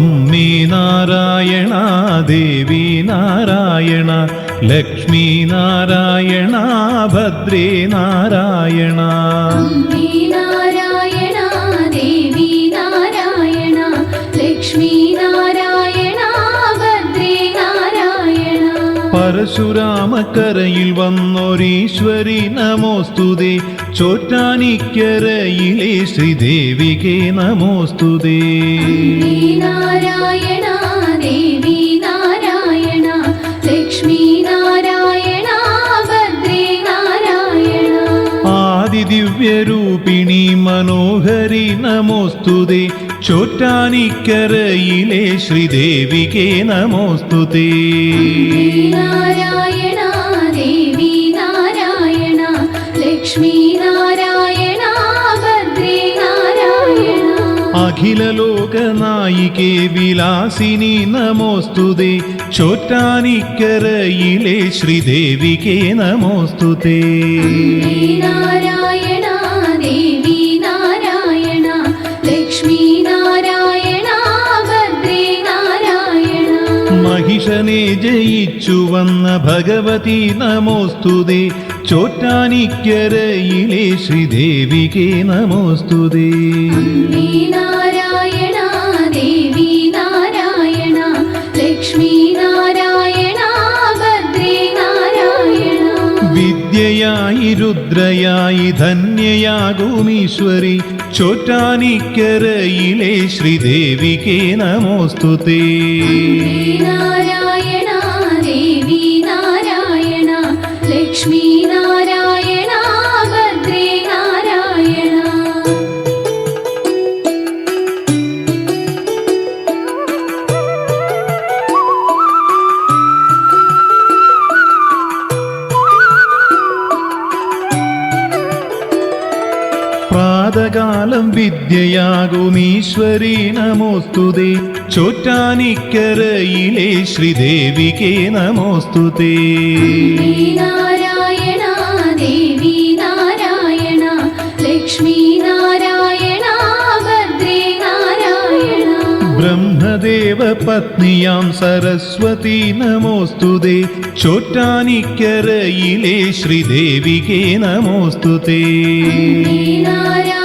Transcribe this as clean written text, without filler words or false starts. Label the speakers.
Speaker 1: അമ്മേ നാരായണ, ദേവി നാരായണ, ലക്ഷ്മി നാരായണ, ഭദ്രേ നാരായണ.
Speaker 2: അമ്മേ നാരായണ, ദേവി നാരായണ, ലക്ഷ്മി നാരായണ, ഭദ്രേ നാരായണ.
Speaker 1: പരശുരാമക്കരയിൽ വന്നൊരീശ്വരി നമോസ്തുതേ, ചോറ്റാനിക്കരയിലെ ശ്രീദേവികേ നമോസ്തുതേ.
Speaker 2: അമ്മേ നാരായണ, ദേവി നാരായണ, ലക്ഷ്മി നാരായണ, ഭദ്രേ നാരായണ.
Speaker 1: ആദിദിവ്യരൂപിണി മനോഹരി നമോസ്തുതേ, ചോറ്റാനിക്കരയിലെ ശ്രീദേവികേ നമോസ്തുതേ.
Speaker 2: അമ്മേ നാരായണ, ദേവി നാരായണ, ലക്ഷ്മി നാരായണ, ഭദ്രേ നാരായണ.
Speaker 1: അഖിലലോകനായികേ വിലാസിനി നമോസ്തുതേ, ചോറ്റാനിക്കരയിലെ ശ്രീദേവികേ നമോസ്തുതേ.
Speaker 2: അമ്മേ നാരായണ, ദേവി നാരായണ, ലക്ഷ്മി നാരായണ, ഭദ്രേ നാരായണ.
Speaker 1: മഹിഷനെ ജയിച്ചു വന്ന ഭഗവതി നമോസ്തുതേ, ചോറ്റാനിക്കരയിലെ ശ്രീദേവികേ നമോസ്തുതേ.
Speaker 2: അമ്മേ നാരായണ, ദേവി നാരായണ, ലക്ഷ്മി നാരായണ, ഭദ്രേ നാരായണ.
Speaker 1: വിദ്യയായി രുദ്രയായി ധന്യയാകുമീശ്വരി, ചോറ്റാനിക്കരയിലെ ശ്രീദേവികേ നമോസ്തുതേ.
Speaker 2: അമ്മേ നാരായണ, ദേവി നാരായണ, ലക്ഷ്മി നാരായണ, ഭദ്രേ നാരായണ.
Speaker 1: പ്രാതകാലം വിദ്യയാകുമീശ്വരി നമോസ്തുതേ, ചോറ്റാനിക്കരയിലെ ശ്രീദേവികേ നമോസ്തുതേ.
Speaker 2: അമ്മേ നാരായണ, ദേവി നാരായണ, ലക്ഷ്മി നാരായണ, ഭദ്രേ നാരായണ.
Speaker 1: ബ്രഹ്മദേവ പത്നിയാം സരസ്വതി നമോസ്തുതേ, ചോറ്റാനിക്കരയിലെ ശ്രീദേവികേ നമോസ്തുതേ.
Speaker 2: അമ്മേ നാരായണ,